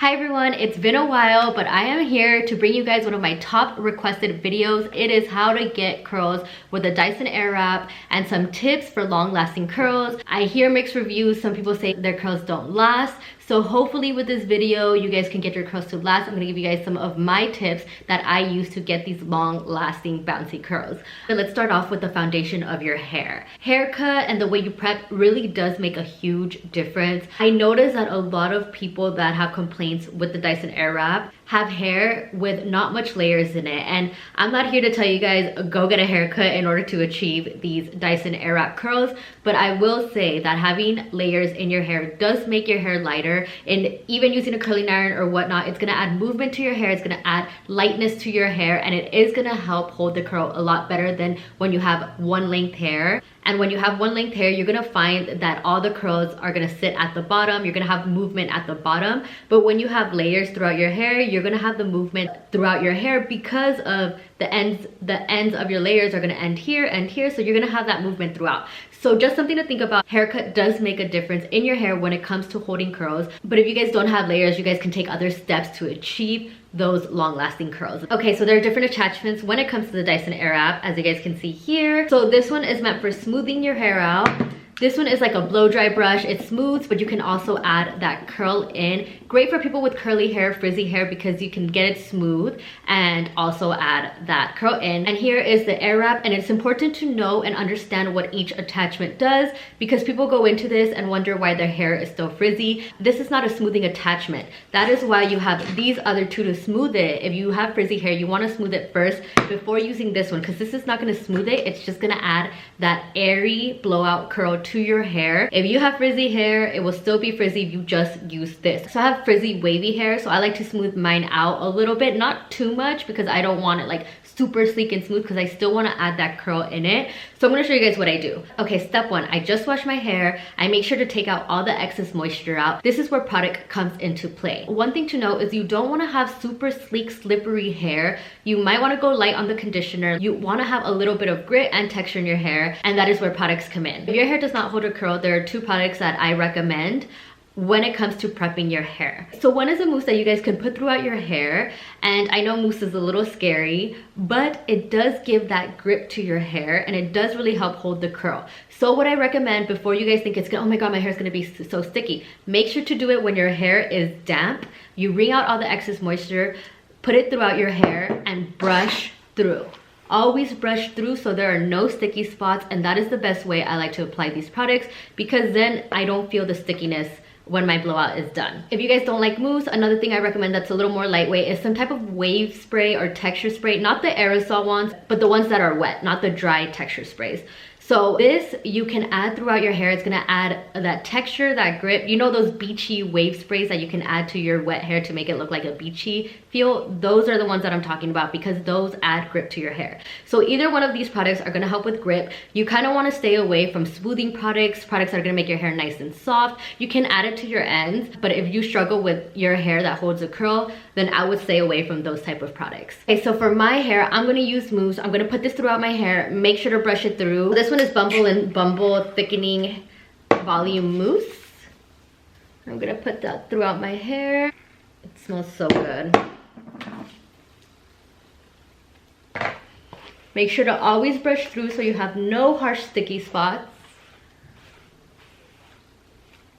Hi everyone, it's been a while, but I am here to bring you guys one of my top requested videos. It is how to get curls with a Dyson Airwrap and some tips for long-lasting curls. I hear mixed reviews. Some people say their curls don't last. So hopefully with this video, you guys can get your curls to last. I'm gonna give you guys some of my tips that I use to get these long-lasting bouncy curls. So let's start off with the foundation of your hair. Haircut and the way you prep really does make a huge difference. I noticed that a lot of people that have complaints with the Dyson Airwrap have hair with not much layers in it, and I'm not here to tell you guys go get a haircut in order to achieve these Dyson Airwrap curls, but I will say that having layers in your hair does make your hair lighter, and even using a curling iron or whatnot, it's gonna add movement to your hair, it's gonna add lightness to your hair, and it is gonna help hold the curl a lot better than when you have one length hair. And when you have one length hair, you're gonna find that all the curls are gonna sit at the bottom. You're gonna have movement at the bottom. But when you have layers throughout your hair, you're gonna have the movement throughout your hair because of the ends of your layers are gonna end here and here. So you're gonna have that movement throughout. So just something to think about. Haircut does make a difference in your hair when it comes to holding curls. But if you guys don't have layers, you guys can take other steps to achieve those long-lasting curls. Okay, so there are different attachments when it comes to the Dyson Airwrap, as you guys can see here. So this one is meant for smoothing your hair out. This one is like a blow dry brush. It smooths, but you can also add that curl in. Great for people with curly hair, frizzy hair, because you can get it smooth and also add that curl in. And here is the Airwrap, and it's important to know and understand what each attachment does, because people go into this and wonder why their hair is still frizzy. This is not a smoothing attachment. That is why you have these other two to smooth it. If you have frizzy hair, you want to smooth it first before using this one, because this is not going to smooth it. It's just going to add that airy blowout curl to your hair. If you have frizzy hair, it will still be frizzy if you just use this. So I have frizzy wavy hair, so I like to smooth mine out a little bit, not too much, because I don't want it like super sleek and smooth, because I still want to add that curl in it. So I'm going to show you guys what I do. Okay, step one, I just wash my hair. I make sure to take out all the excess moisture out. This is where product comes into play. One thing to note is you don't want to have super sleek, slippery hair. You might want to go light on the conditioner. You want to have a little bit of grit and texture in your hair, and that is where products come in. If your hair does not hold a curl, there are two products that I recommend when it comes to prepping your hair. So one is a mousse that you guys can put throughout your hair, and I know mousse is a little scary, but it does give that grip to your hair, and it does really help hold the curl. So what I recommend, before you guys think it's gonna, oh my god, my hair is gonna be so sticky, make sure to do it when your hair is damp. You wring out all the excess moisture, put it throughout your hair, and brush through. Always brush through so there are no sticky spots, and that is the best way I like to apply these products, because then I don't feel the stickiness when my blowout is done. If you guys don't like mousse, another thing I recommend that's a little more lightweight is some type of wave spray or texture spray, not the aerosol ones, but the ones that are wet, not the dry texture sprays. So this you can add throughout your hair. It's gonna add that texture, that grip. You know those beachy wave sprays that you can add to your wet hair to make it look like a beachy feel? Those are the ones that I'm talking about, because those add grip to your hair. So either one of these products are gonna help with grip. You kind of want to stay away from smoothing products that are gonna make your hair nice and soft. You can add it to your ends, but if you struggle with your hair that holds a curl, then I would stay away from those type of products. Okay, so for my hair, I'm gonna use mousse. I'm gonna put this throughout my hair. Make sure to brush it through. This one is Bumble and Bumble Thickening Volume Mousse. I'm gonna put that throughout my hair. It smells so good. Make sure to always brush through so you have no harsh sticky spots.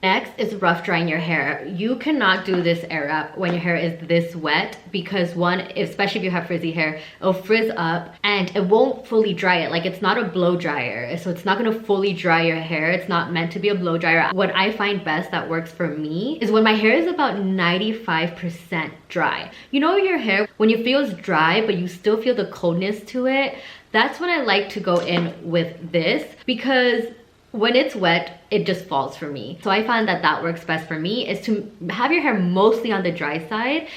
Next is rough drying your hair. You cannot do this Airwrap when your hair is this wet, because one, especially if you have frizzy hair, it'll frizz up and it won't fully dry it. Like, it's not a blow dryer, so it's not gonna fully dry your hair. It's not meant to be a blow dryer. What I find best that works for me is when my hair is about 95% dry. You know your hair, when you feel it's dry but you still feel the coldness to it, that's when I like to go in with this, because when it's wet, it just falls for me. So I find that works best for me, is to have your hair mostly on the dry side,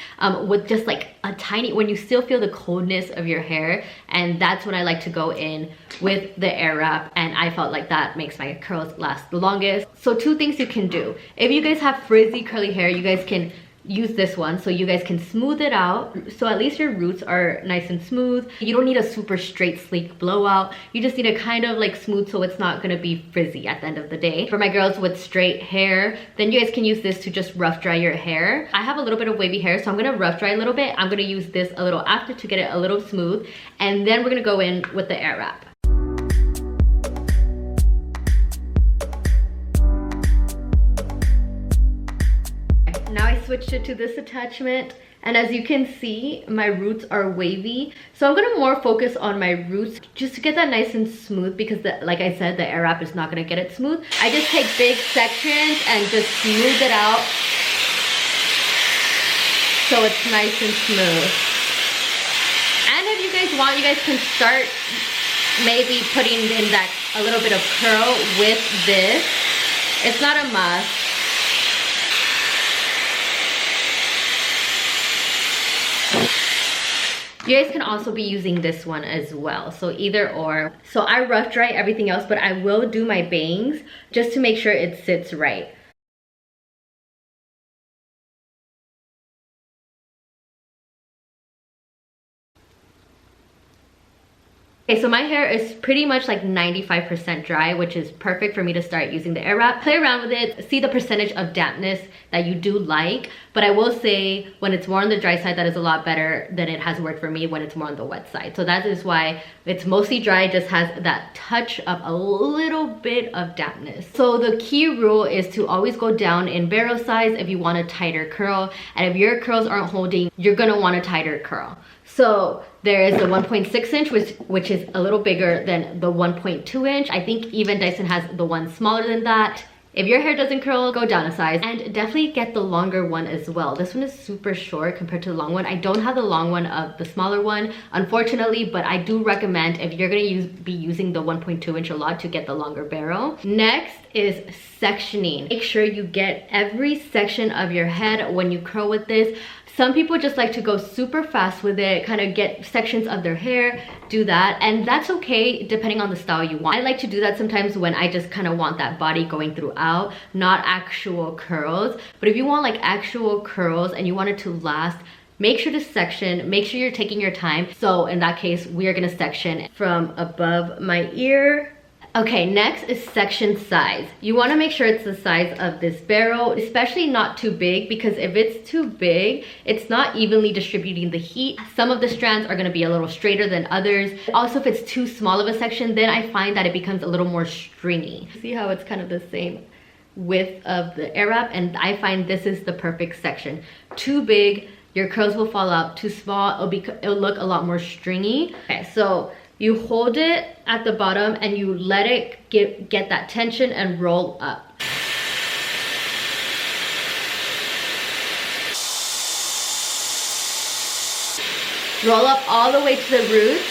with just like a tiny, when you still feel the coldness of your hair, and that's when I like to go in with the Airwrap, and I felt like that makes my curls last the longest. So two things you can do. If you guys have frizzy curly hair, you guys can use this one so you guys can smooth it out, so at least your roots are nice and smooth. You don't need a super straight sleek blowout, you just need to kind of like smooth so it's not gonna be frizzy at the end of the day. For my girls with straight hair, then you guys can use this to just rough dry your hair. I have a little bit of wavy hair, so I'm gonna rough dry a little bit. I'm gonna use this a little after to get it a little smooth, and then we're gonna go in with the Airwrap. Now I switched it to this attachment, and as you can see, my roots are wavy. So I'm gonna more focus on my roots just to get that nice and smooth, because like I said, the Airwrap is not gonna get it smooth. I just take big sections and just smooth it out so it's nice and smooth. And if you guys want, you guys can start maybe putting in that a little bit of curl with this. It's not a must. You guys can also be using this one as well, so either or. So I rough dry everything else, but I will do my bangs just to make sure it sits right. Okay, so my hair is pretty much like 95% dry, which is perfect for me to start using the Airwrap. Play around with it, see the percentage of dampness that you do like, but I will say when it's more on the dry side, that is a lot better than it has worked for me when it's more on the wet side. So that is why it's mostly dry, just has that touch of a little bit of dampness. So the key rule is to always go down in barrel size if you want a tighter curl, and if your curls aren't holding, you're gonna want a tighter curl. So there is the 1.6 inch, which is a little bigger than the 1.2 inch. I think even Dyson has the one smaller than that. If your hair doesn't curl, go down a size, and definitely get the longer one as well. This one is super short compared to the long one. I don't have the long one of the smaller one, unfortunately, but I do recommend if you're gonna be using the 1.2 inch a lot to get the longer barrel. Next is sectioning. Make sure you get every section of your head when you curl with this. Some people just like to go super fast with it, kind of get sections of their hair, do that, and that's okay depending on the style you want. I like to do that sometimes when I just kind of want that body going throughout, not actual curls. But if you want like actual curls and you want it to last, make sure to section, make sure you're taking your time. So in that case, we are gonna section from above my ear. Okay, next is section size. You want to make sure it's the size of this barrel, especially not too big, because if it's too big, it's not evenly distributing the heat. Some of the strands are going to be a little straighter than others. Also, if it's too small of a section, then I find that it becomes a little more stringy. See how it's kind of the same width of the Airwrap, and I find this is the perfect section. Too big, your curls will fall out. Too small, it'll look a lot more stringy. Okay, so you hold it at the bottom and you let it get that tension and roll up. Roll up all the way to the roots.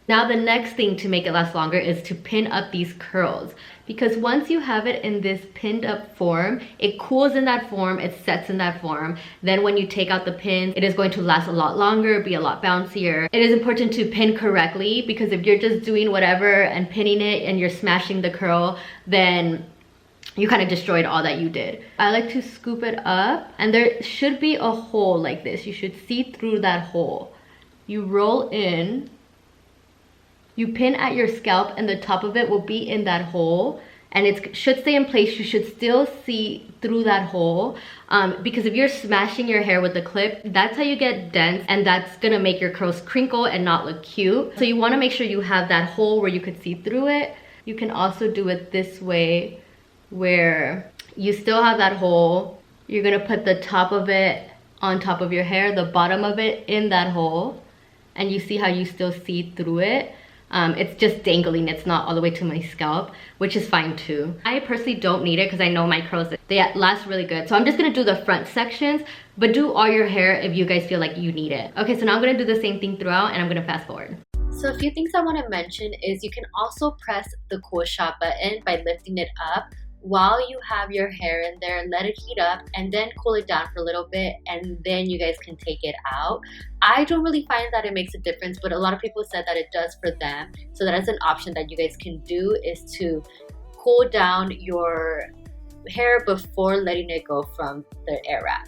Now the next thing to make it last longer is to pin up these curls, because once you have it in this pinned up form, it cools in that form, it sets in that form. Then when you take out the pin, it is going to last a lot longer, be a lot bouncier. It is important to pin correctly, because if you're just doing whatever and pinning it and you're smashing the curl, then you kind of destroyed all that you did. I like to scoop it up, and there should be a hole like this. You should see through that hole. You roll in, you pin at your scalp, and the top of it will be in that hole, and it should stay in place. You should still see through that hole, because if you're smashing your hair with the clip, that's how you get dents, and that's gonna make your curls crinkle and not look cute. So you wanna make sure you have that hole where you could see through it. You can also do it this way, where you still have that hole. You're gonna put the top of it on top of your hair, the bottom of it in that hole, and you see how you still see through it. It's just dangling, it's not all the way to my scalp, which is fine too. I personally don't need it because I know my curls, they last really good. So I'm just gonna do the front sections, but do all your hair if you guys feel like you need it. Okay, so now I'm gonna do the same thing throughout, and I'm gonna fast forward. So a few things I wanna mention is you can also press the cool shot button by lifting it up while you have your hair in there, let it heat up and then cool it down for a little bit, and then you guys can take it out. I don't really find that it makes a difference, but a lot of people said that it does for them. So that is an option that you guys can do, is to cool down your hair before letting it go from the air wrap.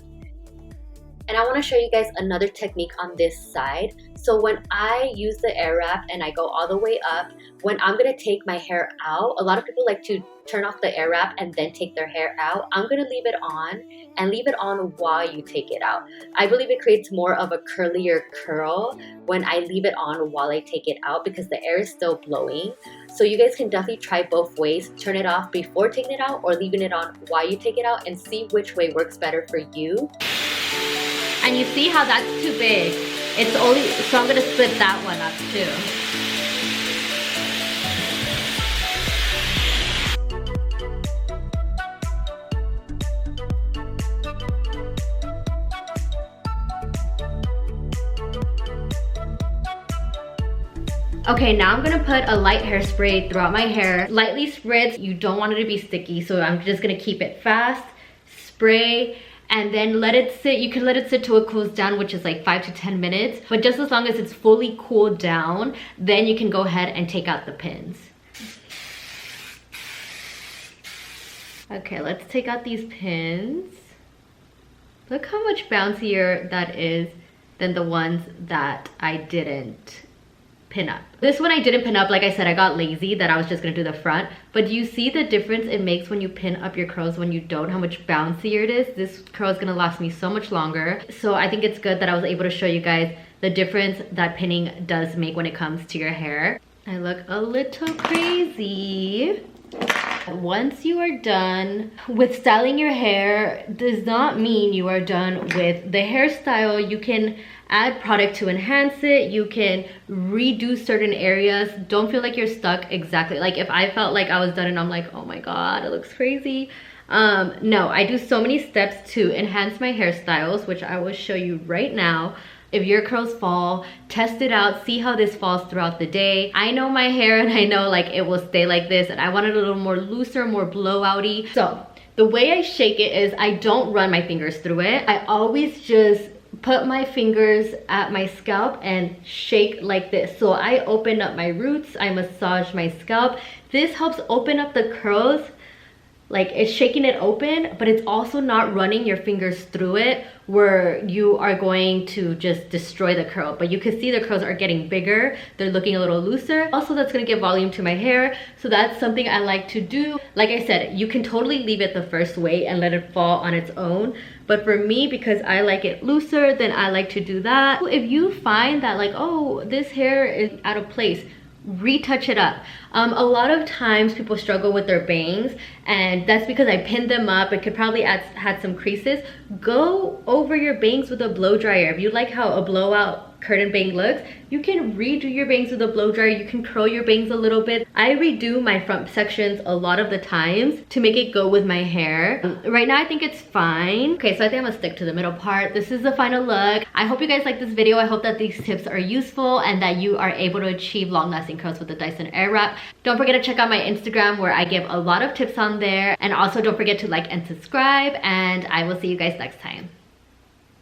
And I want to show you guys another technique on this side. So when I use the air wrap and I go all the way up, when I'm going to take my hair out, a lot of people like to turn off the air wrap and then take their hair out. I'm going to leave it on, and leave it on while you take it out. I believe it creates more of a curlier curl when I leave it on while I take it out, because the air is still blowing. So you guys can definitely try both ways. Turn it off before taking it out or leaving it on while you take it out, and see which way works better for you. And you see how that's too big. It's only, so I'm gonna split that one up too. Okay, now I'm gonna put a light hairspray throughout my hair. Lightly spritz, you don't want it to be sticky, so I'm just gonna keep it fast. Spray, and then let it sit. You can let it sit till it cools down, which is like 5 to 10 minutes. But just as long as it's fully cooled down, then you can go ahead and take out the pins. Okay, let's take out these pins. Look how much bouncier that is than the ones that I didn't pin up. This one I didn't pin up. Like I said, I got lazy that I was just gonna do the front. But do you see the difference it makes when you pin up your curls when you don't? How much bouncier it is? This curl is gonna last me so much longer. So I think it's good that I was able to show you guys the difference that pinning does make when it comes to your hair. I look a little crazy. Once you are done with styling your hair, does not mean you are done with the hairstyle. You can add product to enhance it. You can redo certain areas. Don't feel like you're stuck exactly. Like if I felt like I was done and I'm like, oh my god, it looks crazy. No, I do so many steps to enhance my hairstyles, which I will show you right now. If your curls fall, test it out, see how this falls throughout the day. I know my hair and I know like it will stay like this, and I want it a little more looser, more blowout-y. So the way I shake it is I don't run my fingers through it. I always just put my fingers at my scalp and shake like this. So I open up my roots, I massage my scalp. This helps open up the curls. Like it's shaking it open, but it's also not running your fingers through it where you are going to just destroy the curl. But you can see the curls are getting bigger. They're looking a little looser. Also, that's gonna give volume to my hair. So that's something I like to do. Like I said, you can totally leave it the first way and let it fall on its own. But for me, because I like it looser, then I like to do that. If you find that like, oh, this hair is out of place, retouch it up. A lot of times people struggle with their bangs, and that's because I pinned them up. It could probably had some creases. Go over your bangs with a blow dryer. If you like how a blowout curtain bang looks, you can redo your bangs with a blow dryer. You can curl your bangs a little bit. I redo my front sections a lot of the times to make it go with my hair. Right now I think it's fine. Okay, so I think I'm gonna stick to the middle part. This is the final look. I hope you guys like this video. I hope that these tips are useful and that you are able to achieve long lasting curls with the Dyson Airwrap. Don't forget to check out my Instagram where I give a lot of tips on there, and also don't forget to like and subscribe, and I will see you guys next time.